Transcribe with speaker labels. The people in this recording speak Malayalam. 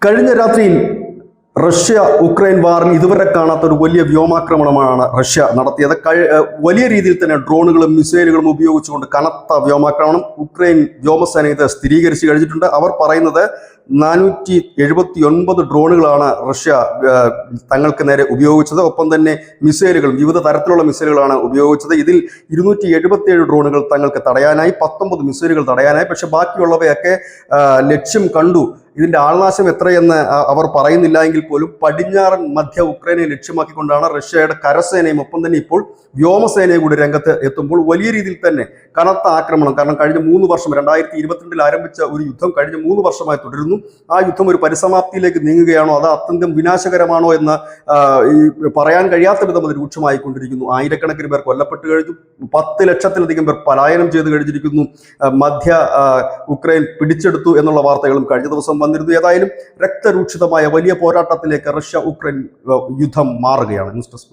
Speaker 1: കഴിഞ്ഞ രാത്രിയിൽ റഷ്യ ഉക്രൈൻ വാറിൽ ഇതുവരെ കാണാത്ത ഒരു വലിയ വ്യോമാക്രമണമാണ് റഷ്യ നടത്തിയത്. വലിയ രീതിയിൽ തന്നെ ഡ്രോണുകളും മിസൈലുകളും ഉപയോഗിച്ചുകൊണ്ട് കനത്ത വ്യോമാക്രമണം ഉക്രൈൻ വ്യോമസേന ഇത് സ്ഥിരീകരിച്ചു കഴിഞ്ഞിട്ടുണ്ട്. അവർ പറയുന്നത് 479 ഡ്രോണുകളാണ് റഷ്യ തങ്ങൾക്ക് നേരെ ഉപയോഗിച്ചത്. ഒപ്പം തന്നെ മിസൈലുകളും വിവിധ തരത്തിലുള്ള മിസൈലുകളാണ് ഉപയോഗിച്ചത്. ഇതിൽ 277 ഡ്രോണുകൾ തങ്ങൾക്ക് തടയാനായി, 19 മിസൈലുകൾ തടയാനായി. പക്ഷെ ബാക്കിയുള്ളവയൊക്കെ ലക്ഷ്യം കണ്ടു. ഇതിന്റെ ആൾനാശം എത്രയെന്ന് അവർ പറയുന്നില്ല എങ്കിൽ പോലും പടിഞ്ഞാറൻ മധ്യ ഉക്രൈനെ ലക്ഷ്യമാക്കിക്കൊണ്ടാണ് റഷ്യയുടെ കരസേനയും ഒപ്പം തന്നെ ഇപ്പോൾ വ്യോമസേനയും കൂടി രംഗത്ത് എത്തുമ്പോൾ വലിയ രീതിയിൽ തന്നെ കനത്ത ആക്രമണം. കാരണം കഴിഞ്ഞ 3 വർഷം 2022 ആരംഭിച്ച ഒരു യുദ്ധം കഴിഞ്ഞ 3 വർഷമായി തുടരുന്നു. ആ യുദ്ധം ഒരു പരിസമാപ്തിയിലേക്ക് നീങ്ങുകയാണോ, അത് അത്യന്തം വിനാശകരമാണോ എന്ന് പറയാൻ കഴിയാത്ത വിധം അത് രൂക്ഷമായിക്കൊണ്ടിരിക്കുന്നു. ആയിരക്കണക്കിന് പേർ കൊല്ലപ്പെട്ട് കഴിഞ്ഞു, 10 ലക്ഷത്തിലധികം പേർ പലായനം ചെയ്ത് കഴിഞ്ഞിരിക്കുന്നു. മധ്യ ഉക്രൈൻ പിടിച്ചെടുത്തു എന്നുള്ള വാർത്തകളും കഴിഞ്ഞ ദിവസം വന്നിരുന്നു. ഏതായാലും രക്തരൂക്ഷിതമായ വലിയ പോരാട്ടത്തിലേക്ക് റഷ്യ ഉക്രൈൻ യുദ്ധം മാറുകയാണ്. News desk.